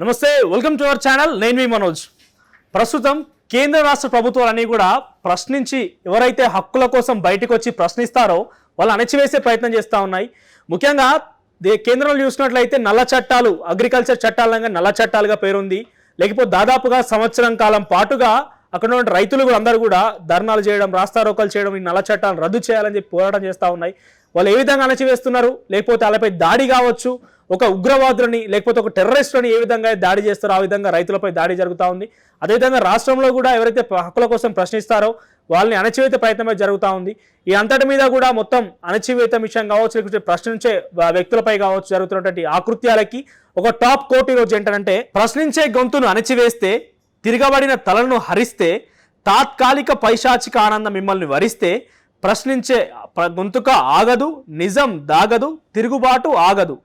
నమస్తే, welcome to our channel. నేను మీ మనోజ్. ప్రస్తుతం కేంద్ర రాష్ట్ర ప్రభుత్వాలన్నీ కూడా ప్రశ్నించి ఎవరైతే హక్కుల కోసం బయటకు వచ్చి ప్రశ్నిస్తారో వాళ్ళు అణచివేసే ప్రయత్నం చేస్తూ ఉన్నాయి. ముఖ్యంగా కేంద్రంలో చూసినట్లయితే నల్ల చట్టాలు, అగ్రికల్చర్ చట్టాలంగా నల్ల చట్టాలుగా పేరుంది. లేకపోతే దాదాపుగా సంవత్సరం కాలం పాటుగా అక్కడ ఉన్న రైతులు కూడా అందరూ కూడా ధర్నాలు చేయడం, రాస్తారోకలు చేయడం, ఈ నల్ల చట్టాలను రద్దు చేయాలని చెప్పి పోరాటం చేస్తూ ఉన్నాయి. వాళ్ళు ఏ విధంగా అణచివేస్తున్నారు, లేకపోతే వాళ్ళపై దాడి కావచ్చు, ఒక ఉగ్రవాదులని లేకపోతే ఒక టెర్రరిస్టులని ఏ విధంగా దాడి చేస్తారో ఆ విధంగా రైతులపై దాడి జరుగుతూ ఉంది. అదేవిధంగా రాష్ట్రంలో కూడా ఎవరైతే హక్కుల కోసం ప్రశ్నిస్తారో వాళ్ళని అణచివేత ప్రయత్నమే జరుగుతూ ఉంది. ఈ అంతటి మీద కూడా మొత్తం అణచివేత విషయం కావచ్చు, లేకపోతే ప్రశ్నించే వ్యక్తులపై కావచ్చు జరుగుతున్నటువంటి ఆకృత్యాలకి ఒక టాప్ కోర్టు ఈరోజు ఏంటంటే, ప్రశ్నించే గొంతును అణచివేస్తే, తిరగబడిన తలను హరిస్తే, తాత్కాలిక పైశాచిక ఆనందం మిమ్మల్ని వరిస్తే, ప్రశ్నించే గొంతుక ఆగదు, నిజం దాగదు, తిరుగుబాటు ఆగదు,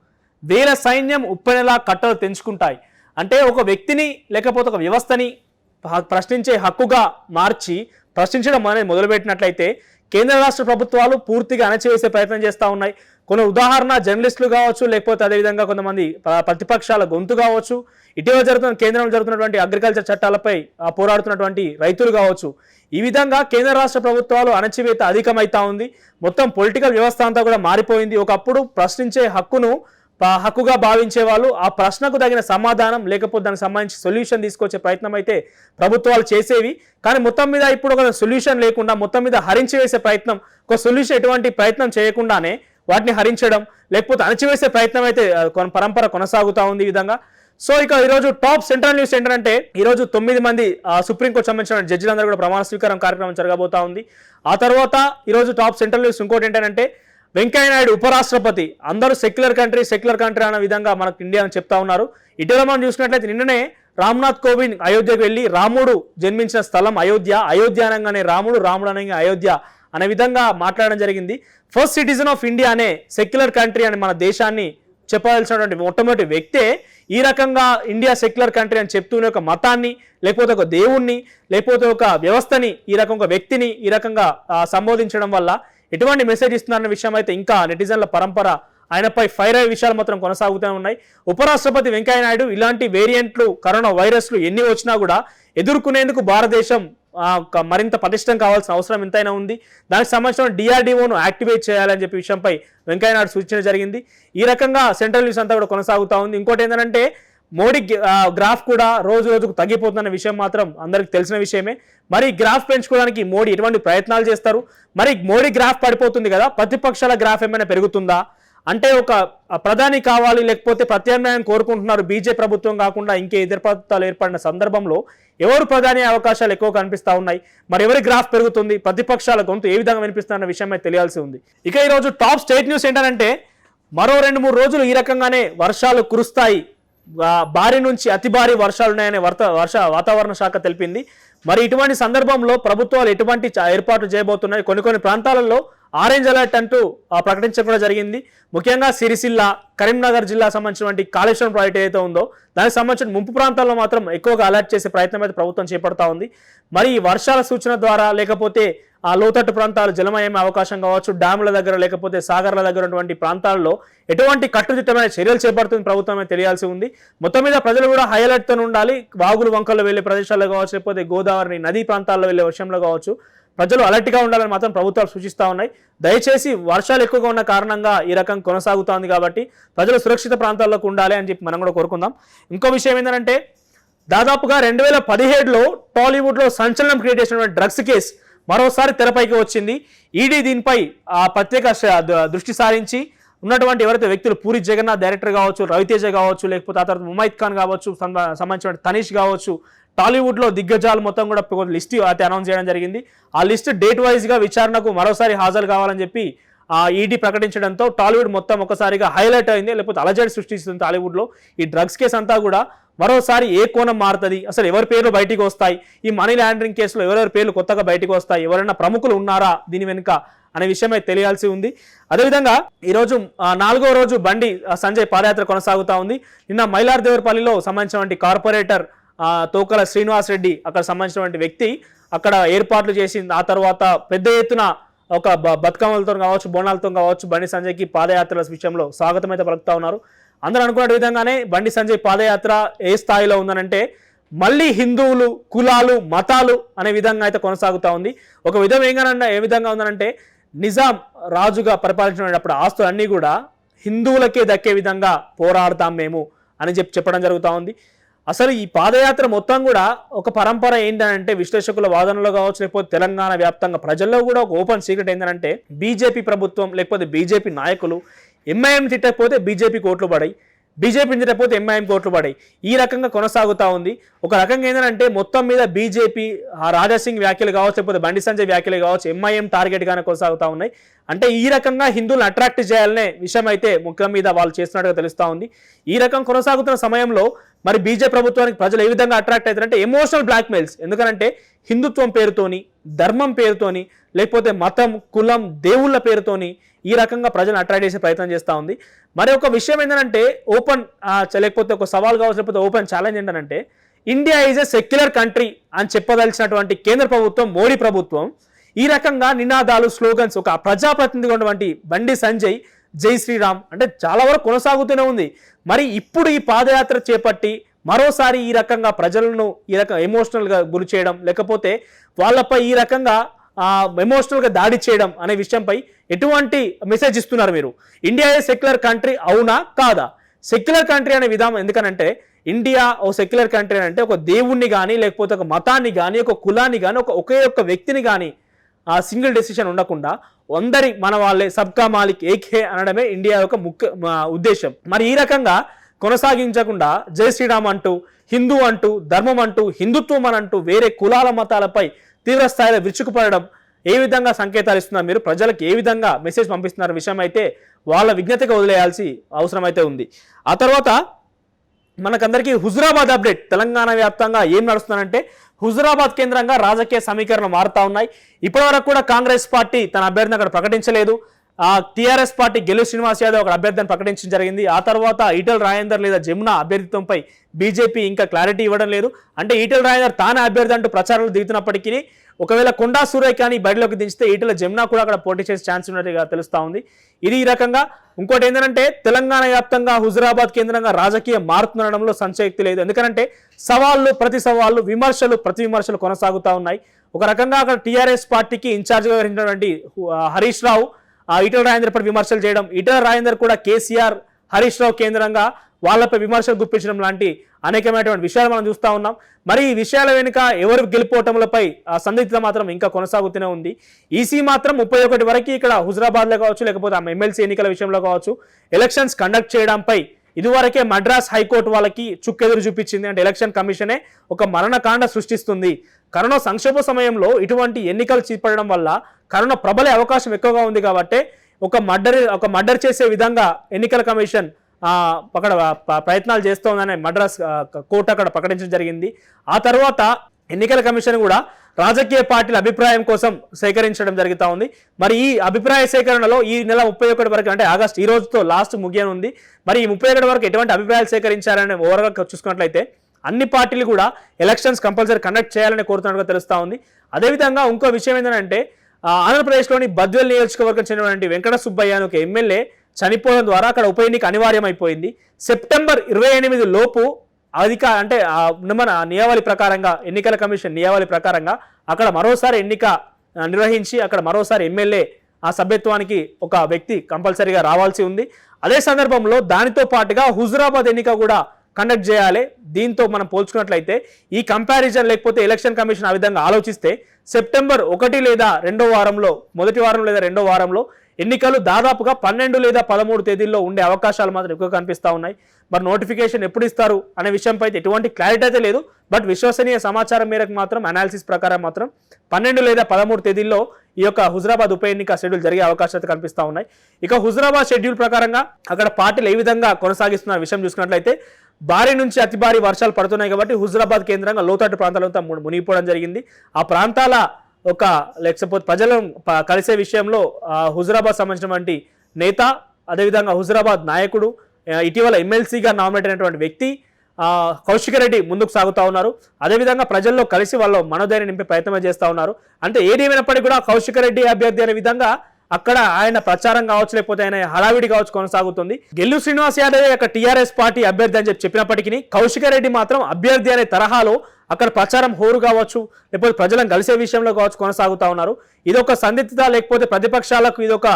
వేల సైన్యం ఉప్పెనలా కట్టలు తెంచుకుంటాయి. అంటే ఒక వ్యక్తిని లేకపోతే ఒక వ్యవస్థని ప్రశ్నించే హక్కుగా మార్చి ప్రశ్నించడం అనేది మొదలుపెట్టినట్లయితే కేంద్ర రాష్ట్ర ప్రభుత్వాలు పూర్తిగా అణచివేసే ప్రయత్నం చేస్తూ ఉన్నాయి. కొన్ని ఉదాహరణ జర్నలిస్టులు కావచ్చు, లేకపోతే అదేవిధంగా కొంతమంది ప్రతిపక్షాల గొంతు కావచ్చు, ఇటీవల కేంద్రంలో జరుగుతున్నటువంటి అగ్రికల్చర్ చట్టాలపై పోరాడుతున్నటువంటి రైతులు కావచ్చు. ఈ విధంగా కేంద్ర రాష్ట్ర ప్రభుత్వాలు అణచివేత అధికమైతా ఉంది. మొత్తం పొలిటికల్ వ్యవస్థ అంతా కూడా మారిపోయింది. ఒకప్పుడు ప్రశ్నించే హక్కుగా భావించే వాళ్ళు ఆ ప్రశ్నకు తగిన సమాధానం లేకపోతే దానికి సంబంధించి సొల్యూషన్ తీసుకొచ్చే ప్రయత్నం అయితే ప్రభుత్వాలు చేసేవి. కానీ మొత్తం మీద ఇప్పుడు ఒక సొల్యూషన్ లేకుండా మొత్తం మీద హరించి వేసే ప్రయత్నం, ఒక సొల్యూషన్ ఎటువంటి ప్రయత్నం చేయకుండానే వాటిని హరించడం లేకపోతే అణచివేసే ప్రయత్నం అయితే పరంపర కొనసాగుతూ ఉంది ఈ విధంగా. సో ఇక ఈరోజు టాప్ సెంట్రల్ న్యూస్ ఏంటంటే, ఈరోజు 9 మంది సుప్రీంకోర్టు సంబంధించిన జడ్జిలందరూ కూడా ప్రమాణ స్వీకారం కార్యక్రమం జరగబోతా ఉంది. ఆ తర్వాత ఈరోజు టాప్ సెంట్రల్ న్యూస్ ఇంకోటి ఏంటంటే, వెంకయ్యనాయుడు ఉపరాష్ట్రపతి, అందరూ సెక్యులర్ కంట్రీ అనే విధంగా మనకు ఇండియా అని చెప్తా ఉన్నారు. ఇటీవల మనం చూసినట్లయితే నిన్ననే రామ్నాథ్ కోవింద్ అయోధ్యకు వెళ్ళి రాముడు జన్మించిన స్థలం అయోధ్య అనగానే రాముడు అనగా అయోధ్య అనే విధంగా మాట్లాడడం జరిగింది. ఫస్ట్ సిటిజన్ ఆఫ్ ఇండియా అనే సెక్యులర్ కంట్రీ అని మన దేశాన్ని చెప్పాల్సినటువంటి మొట్టమొదటి వ్యక్తే ఈ రకంగా ఇండియా సెక్యులర్ కంట్రీ అని చెప్తూనే ఒక మతాన్ని లేకపోతే ఒక దేవుణ్ణి లేకపోతే ఒక వ్యవస్థని ఈ రకంగా వ్యక్తిని ఈ రకంగా సంబోధించడం వల్ల ఎటువంటి మెసేజ్ ఇస్తున్నారన్న విషయం అయితే ఇంకా నెటిజన్ల పరంపర ఆయనపై ఫైర్ అయ్యే విషయాలు మాత్రం కొనసాగుతూనే ఉన్నాయి. ఉపరాష్ట్రపతి వెంకయ్యనాయుడు ఇలాంటి వేరియంట్లు, కరోనా వైరస్లు ఎన్ని వచ్చినా కూడా ఎదుర్కొనేందుకు భారతదేశం మరింత పటిష్టం కావాల్సిన అవసరం ఎంతైనా ఉంది. దానికి సంబంధించిన డిఆర్డీఓను యాక్టివేట్ చేయాలని చెప్పి విషయంపై వెంకయ్యనాయుడు సూచన జరిగింది. ఈ రకంగా సెంట్రల్ న్యూస్ అంతా కూడా కొనసాగుతూ ఉంది. ఇంకోటి ఏంటంటే, మోడీ గ్రాఫ్ కూడా రోజుకు తగ్గిపోతున్న విషయం మాత్రం అందరికి తెలిసిన విషయమే. మరి గ్రాఫ్ పెంచుకోవడానికి మోడీ ఎటువంటి ప్రయత్నాలు చేస్తారు? మరి మోడీ గ్రాఫ్ పడిపోతుంది కదా, ప్రతిపక్షాల గ్రాఫ్ ఏమైనా పెరుగుతుందా? అంటే ఒక ప్రధాని కావాలి లేకపోతే ప్రత్యామ్నాయం కోరుకుంటున్నారు బీజేపీ ప్రభుత్వం కాకుండా ఇంకే ఇతర ప్రభుత్వాలు ఏర్పడిన సందర్భంలో ఎవరు ప్రధాని అవకాశాలు ఎక్కువ కనిపిస్తూ ఉన్నాయి? మరి ఎవరి గ్రాఫ్ పెరుగుతుంది, ప్రతిపక్షాల గొంతు ఏ విధంగా వినిపిస్తున్న విషయమే తెలియాల్సి ఉంది. ఇక ఈరోజు టాప్ స్టేట్ న్యూస్ ఏంటంటే, మరో 2-3 రోజులు ఈ రకంగానే వర్షాలు కురుస్తాయి, భారీ నుంచి అతి భారీ వర్షాలు ఉన్నాయని వాతావరణ శాఖ తెలిపింది. మరి ఇటువంటి సందర్భంలో ప్రభుత్వాలు ఎటువంటి ఏర్పాట్లు చేయబోతున్నాయి? కొన్ని ప్రాంతాలలో ఆరెంజ్ అలర్ట్ అంటూ ప్రకటించడం కూడా జరిగింది. ముఖ్యంగా సిరిసిల్ల, కరీంనగర్ జిల్లా సంబంధించినటువంటి కాళేశ్వరం ప్రాజెక్ట్ ఏదైతే ఉందో దానికి సంబంధించిన ముంపు ప్రాంతాల్లో మాత్రం ఎక్కువగా అలర్ట్ చేసే ప్రయత్నం అయితే ప్రభుత్వం చేపడతా ఉంది. మరి ఈ వర్షాల సూచన ద్వారా లేకపోతే ఆ లోతట్టు ప్రాంతాలు జలమయమే అవకాశం కావచ్చు, డ్యాముల దగ్గర లేకపోతే సాగర్ల దగ్గర ఉన్నటువంటి ప్రాంతాల్లో ఎటువంటి కట్టుదిట్టమైన చర్యలు చేపడుతుంది ప్రభుత్వమే తెలియాల్సి ఉంది. మొత్తం మీద ప్రజలు కూడా హై అలర్ట్తో ఉండాలి. వాగులు వంకల్లో వెళ్లే ప్రదేశాల్లో కావచ్చు, లేకపోతే గోదావరి నదీ ప్రాంతాల్లో వెళ్లే విషయంలో కావచ్చు ప్రజలు అలర్ట్గా ఉండాలని మాత్రం ప్రభుత్వాలు సూచిస్తూ ఉన్నాయి. దయచేసి వర్షాలు ఎక్కువగా ఉన్న కారణంగా ఈ రకం కొనసాగుతోంది కాబట్టి ప్రజలు సురక్షిత ప్రాంతాల్లోకి ఉండాలి అని చెప్పి మనం కూడా కోరుకుందాం. ఇంకో విషయం ఏంటంటే, దాదాపుగా 2017లో టాలీవుడ్లో సంచలనం క్రియేట్ చేసినటువంటి డ్రగ్స్ కేసు మరోసారి తెరపైకి వచ్చింది. ఈడీ దీనిపై ప్రత్యేక దృష్టి సారించి ఉన్నటువంటి ఎవరైతే వ్యక్తులు, పూరి జగన్నాథ్ డైరెక్టర్ కావచ్చు, రవితేజ కావచ్చు, లేకపోతే ఆ తర్వాత ముమైత్ ఖాన్ కావచ్చు, సంబంధించిన తనీష్ కావచ్చు, టాలీవుడ్లో దిగ్గజాలు మొత్తం కూడా లిస్ట్ అయితే అనౌన్స్ చేయడం జరిగింది. ఆ లిస్ట్ డేట్ వైజ్గా విచారణకు మరోసారి హాజరు కావాలని చెప్పి ఈడీ ప్రకటించడంతో టాలీవుడ్ మొత్తం ఒకసారిగా హైలైట్ అయింది, లేకపోతే అలజడి సృష్టిస్తుంది టాలీవుడ్లో. ఈ డ్రగ్స్ కేసు అంతా కూడా మరోసారి ఏ కోణం మారుతుంది, అసలు ఎవరి పేర్లు బయటికి వస్తాయి, ఈ మనీ లాండరింగ్ కేసులో ఎవరెవరి పేర్లు కొత్తగా బయటకు వస్తాయి, ఎవరైనా ప్రముఖులు ఉన్నారా దీని వెనుక అనే విషయమై తెలియాల్సి ఉంది. అదేవిధంగా ఈరోజు 4వ రోజు బండి సంజయ్ పాదయాత్ర కొనసాగుతూ ఉంది. నిన్న మైలార్దేవరపల్లిలో సంబంధించినటువంటి కార్పొరేటర్ తోకల శ్రీనివాస్ రెడ్డి అక్కడ సంబంధించినటువంటి వ్యక్తి అక్కడ ఏర్పాట్లు చేసి ఆ తర్వాత పెద్ద ఎత్తున ఒక బతుకమ్మలతో కావచ్చు, బోనాలతో కావచ్చు బండి సంజయ్కి పాదయాత్రల విషయంలో స్వాగతం అయితే పలుకుతా ఉన్నారు. అందరూ అనుకున్న విధంగానే బండి సంజయ్ పాదయాత్ర ఏ స్థాయిలో ఉందనంటే మళ్ళీ హిందువులు కులాలు మతాలు అనే విధంగా అయితే కొనసాగుతూ ఉంది. ఒక విధం ఏ విధంగా ఉందనంటే నిజాం రాజుగా పరిపాలించినప్పుడు ఆస్తులన్నీ కూడా హిందువులకే దక్కే విధంగా పోరాడతాం మేము అని చెప్పడం జరుగుతూ ఉంది. అసలు ఈ పాదయాత్ర మొత్తం కూడా ఒక పరంపర ఏంటంటే విశ్లేషకుల వాదనలో కావచ్చు, లేకపోతే తెలంగాణ వ్యాప్తంగా ప్రజల్లో కూడా ఒక ఓపెన్ సీక్రెట్ ఏంటంటే బీజేపీ ప్రభుత్వం లేకపోతే బీజేపీ నాయకులు ఎంఐఎం తిట్టకపోతే బీజేపీకి ఓట్లు పడాయి, బీజేపీని తిట్టకపోతే ఎంఐఎంకి ఓట్లు పడాయి. ఈ రకంగా కొనసాగుతూ ఉంది. ఒక రకంగా ఏంటంటే మొత్తం మీద బీజేపీ రాజాసింగ్ వ్యాఖ్యలు కావచ్చు, లేకపోతే బండి సంజయ్ వ్యాఖ్యలు కావచ్చు ఎంఐఎం టార్గెట్గానే కొనసాగుతూ ఉన్నాయి. అంటే ఈ రకంగా హిందువులను అట్రాక్ట్ చేయాలనే విషయం అయితే ముఖ్యం మీద వాళ్ళు చేస్తున్నట్టుగా తెలుస్తూ ఉంది. ఈ రకం కొనసాగుతున్న సమయంలో మరి బీజేపీ ప్రభుత్వానికి ప్రజలు ఏ విధంగా అట్రాక్ట్ అవుతారంటే ఎమోషనల్ బ్లాక్మెయిల్స్. ఎందుకంటే హిందుత్వం పేరుతోని, ధర్మం పేరుతోని, లేకపోతే మతం కులం దేవుళ్ళ పేరుతోని ఈ రకంగా ప్రజలను అట్రాక్ట్ చేసే ప్రయత్నం చేస్తూ ఉంది. మరి ఒక విషయం ఏంటంటే ఓపెన్ లేకపోతే ఒక సవాల్ కావచ్చు, లేకపోతే ఓపెన్ ఛాలెంజ్ ఏంటంటే India is a secular country అని చెప్పదలిచినటువంటి కేంద్ర ప్రభుత్వం మోడీ ప్రభుత్వం ఈ రకంగా నినాదాలు స్లోగన్స్ ఒక ప్రజాప్రతినిధిగా ఉన్నటువంటి బండి సంజయ్ జై శ్రీరామ్ అంటే చాలా వరకు కొనసాగుతూనే ఉంది. మరి ఇప్పుడు ఈ పాదయాత్ర చేపట్టి మరోసారి ఈ రకంగా ప్రజలను ఈ రకంగా ఎమోషనల్గా గురి చేయడం, లేకపోతే వాళ్ళపై ఈ రకంగా ఎమోషనల్గా దాడి చేయడం అనే విషయంపై ఎటువంటి మెసేజ్ ఇస్తున్నారు మీరు? ఇండియా ఏ సెక్యులర్ కంట్రీ అవునా కాదా? సెక్యులర్ కంట్రీ అనే విధానం ఎందుకనంటే ఇండియా ఓ సెక్యులర్ కంట్రీ అంటే ఒక దేవుణ్ణి కానీ, లేకపోతే ఒక మతాన్ని కానీ, ఒక కులాన్ని కానీ, ఒకే ఒక్క వ్యక్తిని కానీ ఆ సింగిల్ డెసిషన్ ఉండకుండా అందరి మన వాళ్ళే సబ్కా మాలిక్ ఏక్ హే అనడమే ఇండియా యొక్క ముఖ్య ఉద్దేశం. మరి ఈ రకంగా కొనసాగించకుండా జై శ్రీరామ్ అంటూ, హిందూ అంటూ, ధర్మం అంటూ, హిందుత్వం అని అంటూ వేరే కులాల మతాలపై తీవ్ర స్థాయిలో విరుచుకుపడడం ఏ విధంగా సంకేతాలు ఇస్తున్నారు మీరు? ప్రజలకు ఏ విధంగా మెసేజ్ పంపిస్తున్నారు విషయం అయితే వాళ్ళ విజ్ఞతగా వదిలేయాల్సి అవసరం అయితే ఉంది. ఆ తర్వాత మనకందరికీ హుజురాబాద్ అప్డేట్. తెలంగాణ వ్యాప్తంగా ఏం నడుస్తుందంటే హుజురాబాద్ కేంద్రంగా రాజకీయ సమీకరణలు మారుతా ఉన్నాయి. ఇప్పటివరకు కూడా కాంగ్రెస్ పార్టీ తన అభ్యర్థిని అక్కడ ప్రకటించలేదు. టీఆర్ఎస్ పార్టీ గెలు శ్రీనివాస్ యాదవ్ ఒక అభ్యర్థిని ప్రకటించడం జరిగింది. ఆ తర్వాత ఈటెల రాజేందర్ లేదా జమున అభ్యర్థిత్వంపై బీజేపీ ఇంకా క్లారిటీ ఇవ్వడం లేదు. అంటే ఈటెల రాజేందర్ తానే అభ్యర్థి అంటూ ప్రచారాలు దిగుతున్నప్పటికీ ఒకవేళ కొండా సూరయ్ కానీ బరిలోకి దించితే ఈటెల జమున కూడా అక్కడ పోటీ చేసే ఛాన్స్ ఉన్నట్టుగా తెలుస్తూ ఉంది. ఇది ఈ రకంగా. ఇంకోటి ఏంటంటే తెలంగాణ వ్యాప్తంగా హుజురాబాద్ కేంద్రంగా రాజకీయం మారుతుండడంలో సంశయక్తి లేదు. ఎందుకంటే సవాళ్ళు ప్రతి సవాళ్ళు, విమర్శలు ప్రతి విమర్శలు కొనసాగుతూ ఉన్నాయి. ఒక రకంగా అక్కడ టీఆర్ఎస్ పార్టీకి ఇన్ఛార్జ్గా వహించినటువంటి హరీష్ రావు ఈటెల రాజేందర్ పై విమర్శలు చేయడం, ఈటెల రాజేందర్ కూడా కేసీఆర్ హరీష్ రావు కేంద్రంగా వాళ్ళపై విమర్శలు గుప్పించడం లాంటి అనేకమైనటువంటి విషయాలు మనం చూస్తూ ఉన్నాం. మరి ఈ విషయాల వెనుక ఎవరు గెలుపోవటంలపై సందిగ్ధత మాత్రం ఇంకా కొనసాగుతూనే ఉంది. ఈసీ మాత్రం 31 వరకు ఇక్కడ హుజురాబాద్లో కావచ్చు, లేకపోతే ఎమ్మెల్సీ ఎన్నికల విషయంలో కావచ్చు ఎలక్షన్స్ కండక్ట్ చేయడంపై ఇదివరకే మద్రాస్ హైకోర్టు వాళ్ళకి చుక్కెదురు చూపించింది. అంటే ఎలక్షన్ కమిషనే ఒక మరణకాండ సృష్టిస్తుంది. కరోనా సంక్షోభ సమయంలో ఇటువంటి ఎన్నికలు చేపట్టడం వల్ల కరోనా ప్రబలే అవకాశం ఎక్కువగా ఉంది కాబట్టి ఒక మర్డర్ చేసే విధంగా ఎన్నికల కమిషన్ అక్కడ ప్రయత్నాలు చేస్తోందని మద్రాస్ కోర్టు అక్కడ ప్రకటించడం జరిగింది. ఆ తర్వాత ఎన్నికల కమిషన్ కూడా రాజకీయ పార్టీల అభిప్రాయం కోసం సేకరించడం జరుగుతూ ఉంది. మరి ఈ అభిప్రాయ సేకరణలో ఈ నెల 31 వరకు అంటే ఆగస్టు ఈ రోజుతో లాస్ట్ ముగియనుంది. మరి ఈ 31 వరకు ఎటువంటి అభిప్రాయాలు సేకరించారని ఓవర్గా చూసుకున్నట్లయితే అన్ని పార్టీలు కూడా ఎలక్షన్స్ కంపల్సరీ కండక్ట్ చేయాలని కోరుతున్నట్టుగా తెలుస్తూ ఉంది. అదేవిధంగా ఇంకో విషయం ఏంటంటే ఆంధ్రప్రదేశ్లోని బద్వేల్ నియోజకవర్గం చెందినటువంటి వెంకట సుబ్బయ్య ఒక ఎమ్మెల్యే చనిపోవడం ద్వారా అక్కడ ఉప ఎన్నిక అనివార్యమైపోయింది. సెప్టెంబర్ 28 లోపు అంటే మన నియమావళి ప్రకారంగా ఎన్నికల కమిషన్ నియమావళి ప్రకారంగా అక్కడ మరోసారి ఎన్నిక నిర్వహించి అక్కడ మరోసారి ఎమ్మెల్యే ఆ సభ్యత్వానికి ఒక వ్యక్తి కంపల్సరీగా రావాల్సి ఉంది. అదే సందర్భంలో దానితో పాటుగా హుజురాబాద్ ఎన్నిక కూడా కండక్ట్ చేయాలి. దీంతో మనం పోల్చుకున్నట్లయితే ఈ కంపారిజన్ లేకపోతే ఎలక్షన్ కమిషన్ ఆ విధంగా ఆలోచిస్తే సెప్టెంబర్ 1 లేదా 2వ వారంలో, మొదటి వారం లేదా 2వ వారంలో ఎన్నికలు దాదాపుగా 12 లేదా 13 తేదీల్లో ఉండే అవకాశాలు మాత్రం ఎక్కువ కనిపిస్తూ ఉన్నాయి. మరి నోటిఫికేషన్ ఎప్పుడు ఇస్తారు అనే విషయంపై ఎటువంటి క్లారిటీ అయితే లేదు. బట్ విశ్వసనీయ సమాచారం మేరకు మాత్రం అనాలిసిస్ ప్రకారం మాత్రం 12 లేదా 13 తేదీల్లో ఈ యొక్క హుజురాబాద్ ఉప ఎన్నిక షెడ్యూల్ జరిగే అవకాశాలు కనిపిస్తూ ఉన్నాయి. ఇక హుజురాబాద్ షెడ్యూల్ ప్రకారంగా అక్కడ పార్టీలు ఏ విధంగా కొనసాగిస్తున్న విషయం చూసుకున్నట్లయితే భారీ నుంచి అతి భారీ వర్షాలు పడుతున్నాయి కాబట్టి హుజురాబాద్ కేంద్రంగా లోతట్టు ప్రాంతాలంతా మునిగిపోవడం జరిగింది. ఆ ప్రాంతాల లేకపోతే ప్రజలను కలిసే విషయంలో హుజురాబాద్ సంబంధించినటువంటి నేత, అదేవిధంగా హుజురాబాద్ నాయకుడు, ఇటీవల ఎమ్మెల్సీగా నామినేట్ అయినటువంటి వ్యక్తి కౌశిక్ రెడ్డి ముందుకు సాగుతూ ఉన్నారు. అదేవిధంగా ప్రజల్లో కలిసి వాళ్ళు మనోధైర్యం నింపే ప్రయత్నం చేస్తూ ఉన్నారు. అంటే ఏదేమైనప్పటికీ కూడా కౌశిక్ రెడ్డి అభ్యర్థి అనే విధంగా అక్కడ ఆయన ప్రచారం కావచ్చు లేకపోతే ఆయన హడావిడి కావచ్చు కొనసాగుతుంది. గెల్లు శ్రీనివాస్ యాదవ్ యొక్క టీఆర్ఎస్ పార్టీ అభ్యర్థి అని చెప్పినప్పటికీ కౌశిక రెడ్డి మాత్రం అభ్యర్థి అనే తరహాలో అక్కడ ప్రచారం హోరు కావచ్చు లేకపోతే ప్రజలను కలిసే విషయంలో కావచ్చు కొనసాగుతా ఉన్నారు. ఇదొక సందిగ్ధత లేకపోతే ప్రతిపక్షాలకు ఇదొక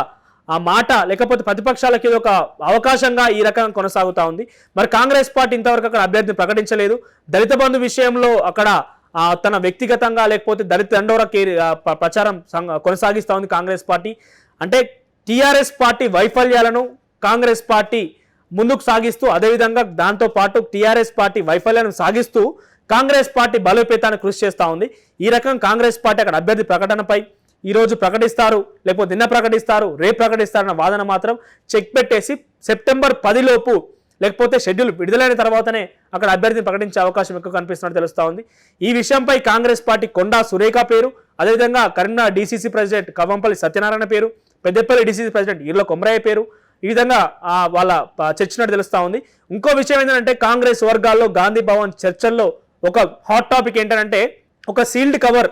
ఆ మాట లేకపోతే ప్రతిపక్షాలకు ఇది ఒక అవకాశంగా ఈ రకంగా కొనసాగుతా ఉంది. మరి కాంగ్రెస్ పార్టీ ఇంతవరకు అక్కడ అభ్యర్థిని ప్రకటించలేదు. దళిత బంధు విషయంలో అక్కడ తన వ్యక్తిగతంగా లేకపోతే దళిత దండోరా ప్రచారం కొనసాగిస్తూ ఉంది కాంగ్రెస్ పార్టీ. అంటే టీఆర్ఎస్ పార్టీ వైఫల్యాలను కాంగ్రెస్ పార్టీ ముందుకు సాగిస్తూ అదేవిధంగా దాంతో పాటు టీఆర్ఎస్ పార్టీ వైఫల్యాలను సాగిస్తూ కాంగ్రెస్ పార్టీ బలోపేతాన్ని కృషి చేస్తూ ఉంది. ఈ రకం కాంగ్రెస్ పార్టీ అక్కడ అభ్యర్థి ప్రకటనపై ఈరోజు ప్రకటిస్తారు లేకపోతే నిన్న ప్రకటిస్తారు రేపు ప్రకటిస్తారన్న వాదన మాత్రం చెక్ పెట్టేసి సెప్టెంబర్ 10 లోపు లేకపోతే షెడ్యూల్ విడుదలైన తర్వాతనే అక్కడ అభ్యర్థిని ప్రకటించే అవకాశం ఎక్కువ కనిపిస్తున్నట్టు తెలుస్తూ ఉంది. ఈ విషయంపై కాంగ్రెస్ పార్టీ కొండా సురేఖ పేరు, అదేవిధంగా కరీంనగర్ డీసీసీ ప్రెసిడెంట్ కవంపల్లి సత్యనారాయణ పేరు, పెద్దపల్లి డీసీసీ ప్రెసిడెంట్ ఈర్ల కొమరయ్య పేరు ఈ విధంగా వాళ్ళ చర్చినట్టు తెలుస్తూ ఉంది. ఇంకో విషయం ఏంటంటే కాంగ్రెస్ వర్గాల్లో గాంధీ భవన్ చర్చల్లో ఒక హాట్ టాపిక్ ఏంటంటే ఒక సీల్డ్ కవర్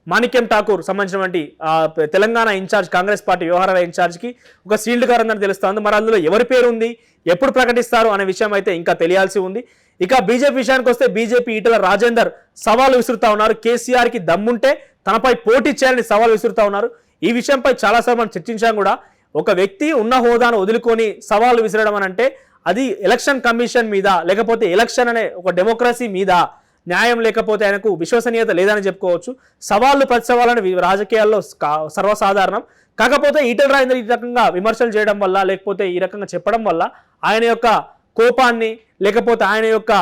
మాణిక్యం ఠాకూర్ సంబంధించినటువంటి తెలంగాణ ఇన్ఛార్జ్ కాంగ్రెస్ పార్టీ వ్యవహారాల ఇన్ఛార్జ్కి ఒక సీల్డ్ కవర్ ఉందని తెలుస్తోంది. మరి అందులో ఎవరి పేరు ఉంది, ఎప్పుడు ప్రకటిస్తారు అనే విషయం అయితే ఇంకా తెలియాల్సి ఉంది. ఇక బీజేపీ విషయానికి వస్తే బీజేపీ ఈటల రాజేందర్ సవాలు విసురుతా ఉన్నారు. కేసీఆర్కి దమ్ముంటే తనపై పోటీ చేయాలని సవాలు విసురుతా ఉన్నారు. ఈ విషయంపై చాలాసార్లు మనం చర్చించాం కూడా. ఒక వ్యక్తి ఉన్న హోదాను వదులుకొని సవాలు విసిరడం అని అంటే అది ఎలక్షన్ కమిషన్ మీద లేకపోతే ఎలక్షన్ అనే ఒక డెమోక్రసీ మీద న్యాయం లేకపోతే ఆయనకు విశ్వసనీయత లేదని చెప్పుకోవచ్చు. సవాళ్ళు ప్రతి సవాళ్ళని రాజకీయాల్లో సర్వసాధారణం. కాకపోతే ఈటల రాజేందర్ ఈ రకంగా విమర్శలు చేయడం వల్ల లేకపోతే ఈ రకంగా చెప్పడం వల్ల ఆయన యొక్క కోపాన్ని లేకపోతే ఆయన యొక్క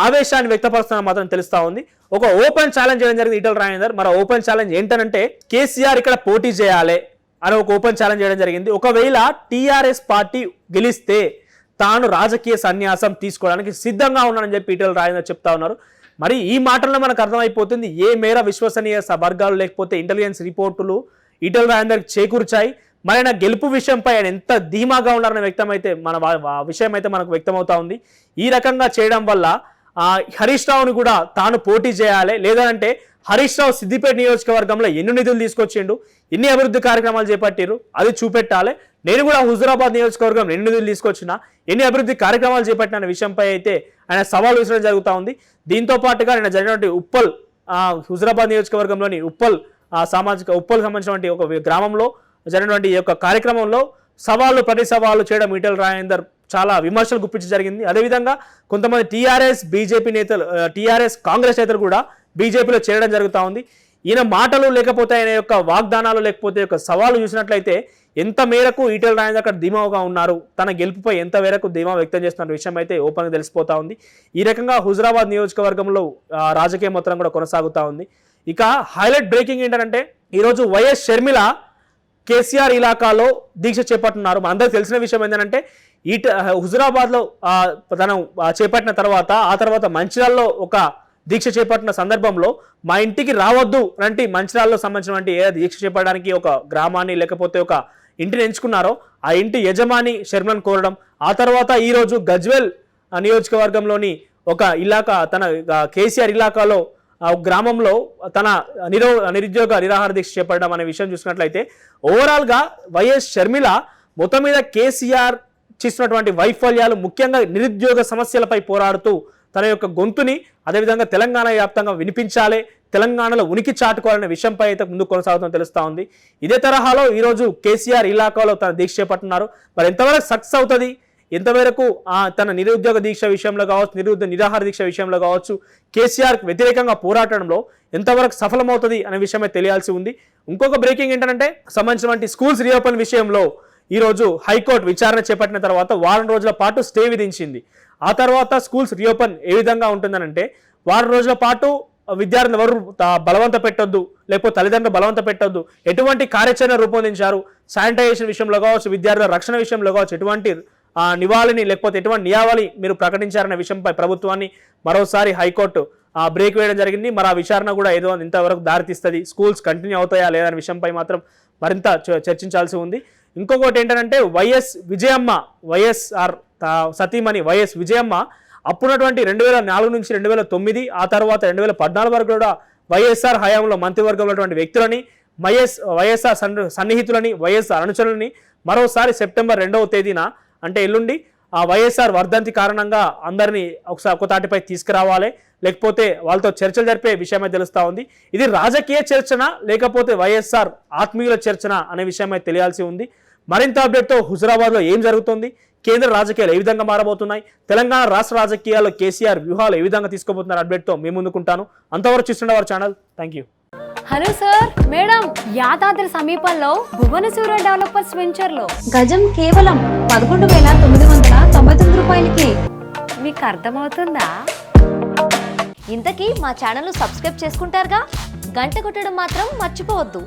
ఆవేశాన్ని వ్యక్తపరుస్తున్న మాత్రం తెలుస్తూ ఉంది. ఒక ఓపెన్ ఛాలెంజ్ చేయడం జరిగింది ఈటల రాజేందర్. మరి ఓపెన్ ఛాలెంజ్ ఏంటంటే కేసీఆర్ ఇక్కడ పోటీ చేయాలి అని ఒక ఓపెన్ ఛాలెంజ్ చేయడం జరిగింది. ఒకవేళ టీఆర్ఎస్ పార్టీ గెలిస్తే తాను రాజకీయ సన్యాసం తీసుకోవడానికి సిద్ధంగా ఉన్నానని చెప్పి ఈటల రాజేందర్ చెప్తా ఉన్నారు. మరి ఈ మాటల్లో మనకు అర్థమైపోతుంది ఏ మేర విశ్వసనీయ వర్గాలు లేకపోతే ఇంటెలిజెన్స్ రిపోర్టులు ఈటల రాజేందర్కి చేకూర్చాయి. మరి ఆయన గెలుపు విషయంపై ఆయన ఎంత ధీమాగా ఉన్నారనే వ్యక్తమైతే విషయం అయితే మనకు వ్యక్తమవుతా ఉంది. ఈ రకంగా చేయడం వల్ల హరీష్ రావుని కూడా తాను పోటీ చేయాలి, లేదంటే హరీష్ రావు సిద్దిపేట నియోజకవర్గంలో ఎన్ని నిధులు తీసుకొచ్చిండు, ఎన్ని అభివృద్ధి కార్యక్రమాలు చేపట్టిరు అది చూపెట్టాలి. నేను కూడా హుజూరాబాద్ నియోజకవర్గం ఎన్ని నిధులు తీసుకొచ్చినా ఎన్ని అభివృద్ధి కార్యక్రమాలు చేపట్టిన విషయంపై అయితే ఆయన సవాల్ విసరడం జరుగుతూ ఉంది. దీంతో పాటుగా ఆయన జరిగినటువంటి ఉప్పల్ హుజూరాబాద్ నియోజకవర్గంలోని ఉప్పల్ సంబంధించినటువంటి ఒక గ్రామంలో జరిగినటువంటి ఈ యొక్క కార్యక్రమంలో సవాళ్ళు ప్రతి సవాళ్ళు చేయడం ఈటల రాజేందర్ చాలా విమర్శలు గుప్పించి జరిగింది. అదేవిధంగా కొంతమంది టీఆర్ఎస్ కాంగ్రెస్ నేతలు కూడా బీజేపీలో చేరడం జరుగుతూ ఉంది. ఈయన మాటలు లేకపోతే ఆయన యొక్క వాగ్దానాలు లేకపోతే యొక్క సవాలు చూసినట్లయితే ఎంత మేరకు ఈటల రాజేందర్ అక్కడ ధీమాగా ఉన్నారు, తన గెలుపుపై ఎంత మేరకు ధీమా వ్యక్తం చేస్తున్న విషయం అయితే ఓపెన్గా తెలిసిపోతా ఉంది. ఈ రకంగా హుజూరాబాద్ నియోజకవర్గంలో రాజకీయ మొత్తం కూడా కొనసాగుతూ ఉంది. ఇక హైలైట్ బ్రేకింగ్ ఏంటంటే ఈరోజు వైఎస్ షర్మిల కేసీఆర్ ఇలాకాలో దీక్ష చేపట్టున్నారు. మనందరికీ తెలిసిన విషయం ఏంటంటే హుజూరాబాద్లో తను చేపట్టిన తర్వాత ఆ తర్వాత మంచిర్యాలలో ఒక దీక్ష చేపట్టిన సందర్భంలో మా ఇంటికి రావద్దు అంటే మంచిర్యాలలో సంబంధించినటువంటి ఏ దీక్ష చేపట్టడానికి ఒక గ్రామాన్ని లేకపోతే ఒక ఇంటిని ఎంచుకున్నారో ఆ ఇంటి యజమాని షర్మిలను కోరడం, ఆ తర్వాత ఈరోజు గజ్వేల్ నియోజకవర్గంలోని ఒక ఇలాకా తన కేసీఆర్ ఇలాకాలో గ్రామంలో తన నిరుద్యోగ నిరాహార దీక్ష చేపట్టడం అనే విషయం చూసినట్లయితే ఓవరాల్గా వైఎస్ షర్మిల మొత్తం మీద కేసీఆర్ చేసినటువంటి వైఫల్యాలు ముఖ్యంగా నిరుద్యోగ సమస్యలపై పోరాడుతూ తన యొక్క గొంతుని అదేవిధంగా తెలంగాణ వ్యాప్తంగా వినిపించాలి, తెలంగాణలో ఉనికి చాటుకోవాలనే విషయంపై అయితే ముందుకు కొనసాగుతుందని తెలుస్తూ ఉంది. ఇదే తరహాలో ఈరోజు కేసీఆర్ ఇలాకాలో తన దీక్ష చేపట్టున్నారు. మరి ఎంతవరకు సక్సెస్ అవుతుంది, ఎంతవరకు తన నిరుద్యోగ దీక్ష విషయంలో కావచ్చు, నిరాహార దీక్ష విషయంలో కావచ్చు, కేసీఆర్కి వ్యతిరేకంగా పోరాటంలో ఎంతవరకు సఫలమవుతుంది అనే విషయమే తెలియాల్సి ఉంది. ఇంకొక బ్రేకింగ్ ఏంటంటే సంబంధించినటువంటి స్కూల్స్ రీఓపెన్ విషయంలో ఈరోజు హైకోర్టు విచారణ చేపట్టిన తర్వాత వారం రోజుల పాటు స్టే విధించింది. ఆ తర్వాత స్కూల్స్ రీఓపెన్ ఏ విధంగా ఉంటుందనంటే వారం రోజుల పాటు విద్యార్థులు ఎవరు బలవంత పెట్టొద్దు, లేకపోతే తల్లిదండ్రులు బలవంత పెట్టొద్దు, ఎటువంటి కార్యాచరణ రూపొందించారు, శానిటైజేషన్ విషయంలో కావచ్చు, విద్యార్థుల రక్షణ విషయంలో కావచ్చు, ఎటువంటి నివాళిని లేకపోతే ఎటువంటి నియావళి మీరు ప్రకటించారనే విషయంపై ప్రభుత్వాన్ని మరోసారి హైకోర్టు బ్రేక్ వేయడం జరిగింది. మరి ఆ విచారణ కూడా ఏదో ఇంతవరకు దారితీస్తుంది, స్కూల్స్ కంటిన్యూ అవుతాయా లేదనే విషయంపై మాత్రం మరింత చర్చించాల్సి ఉంది. ఇంకొకటి ఏంటంటే వైఎస్ఆర్ సతీమణి వైఎస్ విజయమ్మ అప్పుడున్నటువంటి 2004 నుంచి 2009 ఆ తర్వాత 2014 వరకు కూడా వైఎస్ఆర్ హయాంలో మంత్రివర్గంలో ఉన్నటువంటి వ్యక్తులని వైఎస్ఆర్ సన్నిహితులని వైఎస్ఆర్ అనుచరులని మరోసారి సెప్టెంబర్ 2వ తేదీన అంటే ఎల్లుండి ఆ వైఎస్ఆర్ వర్ధంతి కారణంగా అందరినీ ఒకసారి ఒక తాటిపై తీసుకురావాలి, లేకపోతే వాళ్ళతో చర్చలు జరిపే విషయమై తెలుస్తూ ఉంది. ఇది రాజకీయ చర్చన లేకపోతే వైఎస్ఆర్ ఆత్మీయుల చర్చన అనే విషయమై తెలియాల్సి ఉంది. మరింత అప్డేట్తో హుజురాబాద్లో ఏం జరుగుతుంది, కేంద్ర రాజకీయాలు ఏ విధంగా మారబోతున్నాయి, తెలంగాణ రాష్ట్ర రాజకీయాల్లో కేసీఆర్ వ్యూహాలు ఏ విధంగా తీసుకోబోతున్నారు అప్డేట్తో మేము ముందుకుంటాను. అంతవరకు చూస్తుండే వారి channel. Thank you. Hello sir, madam, Yadadri సమీపంలో భువనసూర డెవలపర్స్ వెంచర్లో గజం కేవలం 11,999 రూపాయలకి. మీకు అర్థమవుతుందా? ఇంతకీ మా ఛానల్ సబ్స్క్రైబ్ చేసుకుంటారుగా, గంట కొట్టడం మాత్రం మర్చిపోవద్దు.